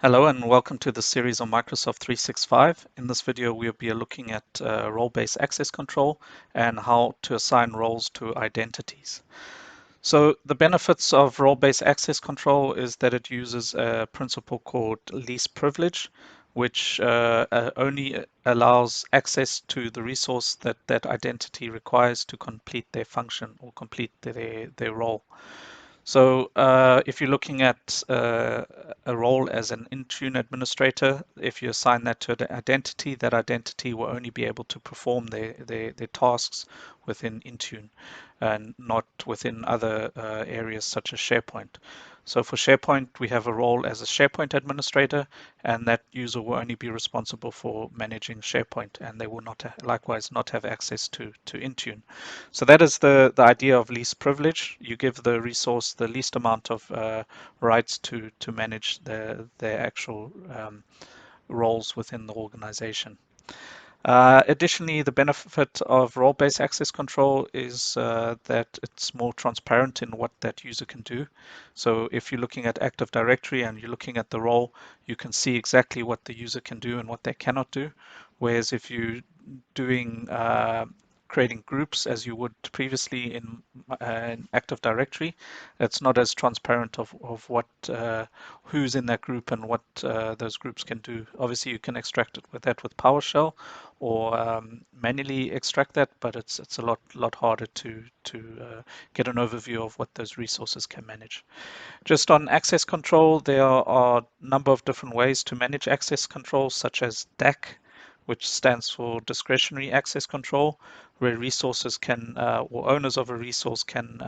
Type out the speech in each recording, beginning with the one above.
Hello and welcome to the series on Microsoft 365. In this video, we'll be looking at role-based access control and how to assign roles to identities. So the benefits of role-based access control is that it uses a principle called least privilege, which only allows access to the resource that that identity requires to complete their function or complete their role. So if you're looking at a role as an Intune administrator, if you assign that to an identity, that identity will only be able to perform their tasks within Intune and not within other areas such as SharePoint. So for SharePoint, we have a role as a SharePoint administrator, and that user will only be responsible for managing SharePoint, and they will not likewise not have access to Intune. So that is the idea of least privilege. You give the resource the least amount of rights to manage their actual roles within the organization. Additionally, the benefit of role-based access control is that it's more transparent in what that user can do. So if you're looking at Active Directory and you're looking at the role, you can see exactly what the user can do and what they cannot do. Whereas if you're doing creating groups as you would previously in Active Directory, it's not as transparent of what who's in that group and what those groups can do. Obviously, you can extract it with that with PowerShell or manually extract that, but it's a lot harder to get an overview of what those resources can manage. Just on access control, there are a number of different ways to manage access control, such as DAC, which stands for discretionary access control, where resources can, or owners of a resource can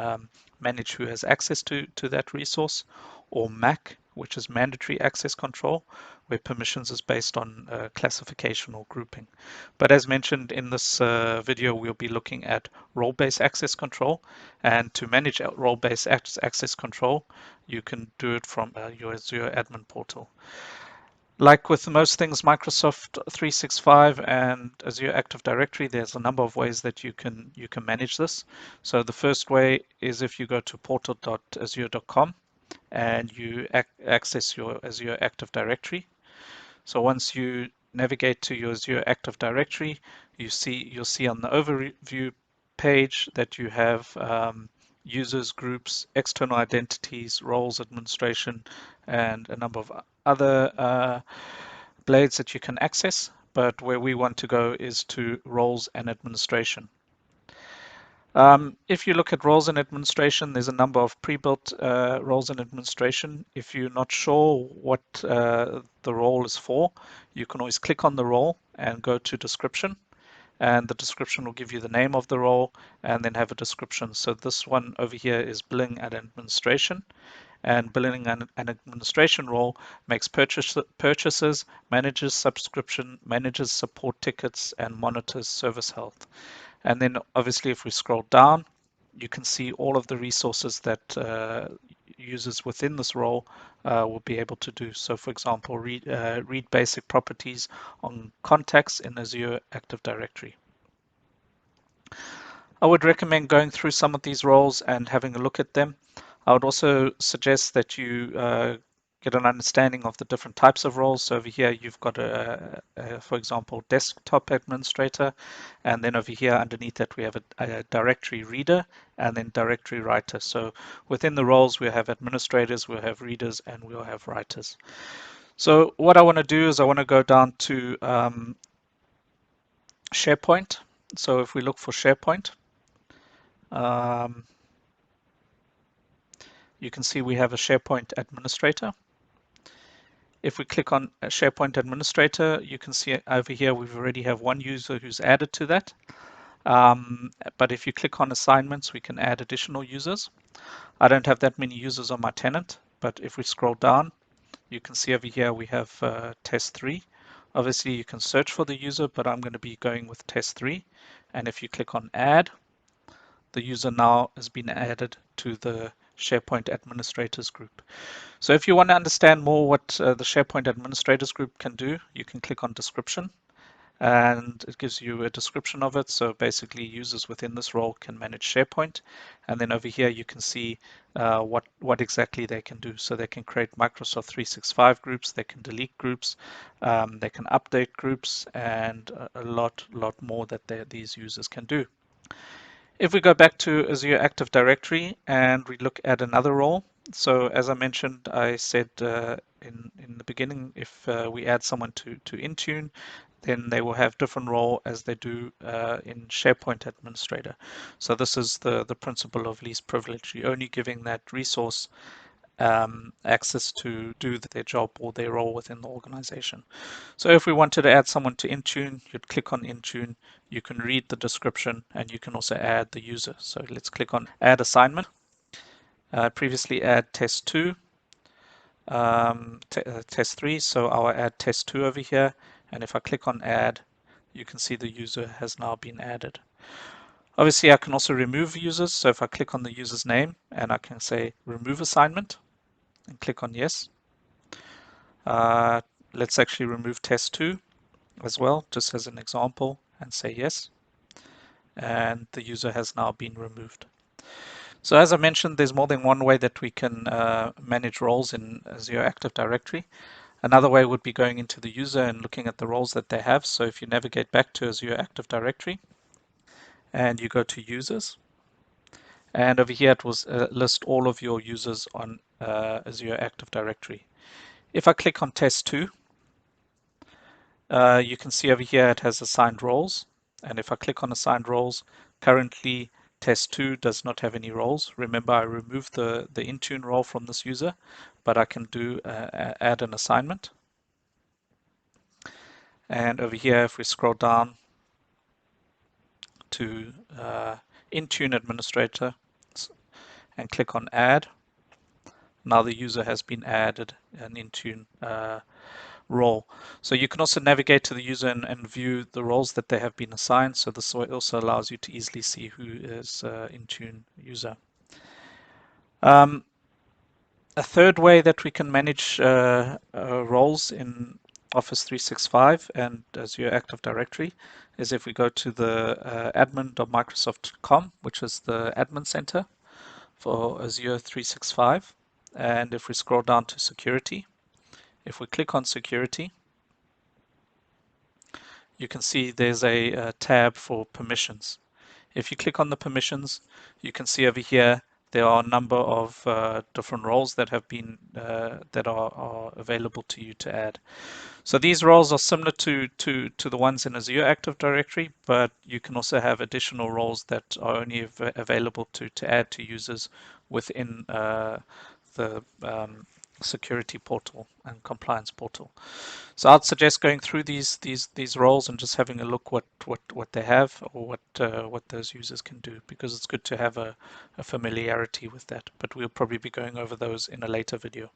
manage who has access to that resource, or MAC, which is mandatory access control, where permissions is based on classification or grouping. But as mentioned in this video, we'll be looking at role-based access control. And to manage role-based access control, you can do it from your Azure admin portal. Like with most things Microsoft 365 and Azure Active Directory, there's a number of ways that you can manage this. So the first way is if you go to portal.azure.com and you access your Azure Active Directory. So once you navigate to your Azure Active Directory, you'll see on the overview page that you have users, groups, external identities, roles administration, and a number of other blades that you can access. But where we want to go is to roles and administration. If you look at roles and administration, there's a number of pre-built roles and administration. If you're not sure what the role is for, you can always click on the role and go to description. And the description will give you the name of the role and then have a description. So this one over here is billing and administration. And billing and administration role makes purchases, manages subscription, manages support tickets, and monitors service health. And then obviously if we scroll down, you can see all of the resources that users within this role will be able to do. So for example, read basic properties on contacts in Azure Active Directory. I would recommend going through some of these roles and having a look at them. I would also suggest that you get an understanding of the different types of roles. So over here, you've got for example, desktop administrator, and then over here underneath that, we have a directory reader and then directory writer. So within the roles, we have administrators, we'll have readers, and we'll have writers. So what I want to do is I want to go down to SharePoint. So if we look for SharePoint, you can see we have a SharePoint administrator. If we click on a SharePoint administrator, you can see over here we already have one user who's added to that. But if you click on assignments, we can add additional users. I don't have that many users on my tenant, but if we scroll down, you can see over here we have test 3. Obviously, you can search for the user, but I'm going to be going with test 3. And if you click on add, the user now has been added to the SharePoint administrators group. So if you want to understand more what the SharePoint administrators group can do, you can click on description. and it gives you a description of it. So basically, users within this role can manage SharePoint, and then over here you can see what exactly they can do. So they can create Microsoft 365 groups, they can delete groups, they can update groups, and a lot more that these users can do. If we go back to Azure Active Directory and we look at another role, so as I mentioned, I said in the beginning, if we add someone to Intune, then they will have different role as they do in SharePoint Administrator. So this is the principle of least privilege. You're only giving that resource access to do their job or their role within the organization. So if we wanted to add someone to Intune, you'd click on Intune, you can read the description, and you can also add the user. So let's click on Add Assignment. Previously add Test 2, Test 3, so I'll add Test 2 over here, and if I click on Add, you can see the user has now been added. Obviously, I can also remove users, so if I click on the user's name, and I can say Remove Assignment, and click on Yes. Let's actually remove Test 2 as well, just as an example, and say yes. And the user has now been removed. So as I mentioned, there's more than one way that we can manage roles in Azure Active Directory. Another way would be going into the user and looking at the roles that they have. So if you navigate back to Azure Active Directory and you go to users, and over here it will list all of your users on Azure Active Directory. If I click on Test 2, you can see over here it has assigned roles. And if I click on assigned roles, currently test 2 does not have any roles. Remember, I removed the Intune role from this user, but I can do add an assignment. And over here, if we scroll down to Intune Administrator and click on add, now the user has been added an Intune role. So you can also navigate to the user and view the roles that they have been assigned. So this also allows you to easily see who is Intune user. A third way that we can manage roles in Office 365 and Azure Active Directory is if we go to the admin.microsoft.com, which is the admin center for Azure 365. And if we scroll down to security, if we click on security, you can see there's a tab for permissions. If you click on the permissions, you can see over here there are a number of different roles that have been that are available to you to add. So these roles are similar to the ones in Azure Active Directory, but you can also have additional roles that are only available to add to users within the security portal and compliance portal. So I'd suggest going through these roles and just having a look what they have or what those users can do, because it's good to have a familiarity with that. But we'll probably be going over those in a later video.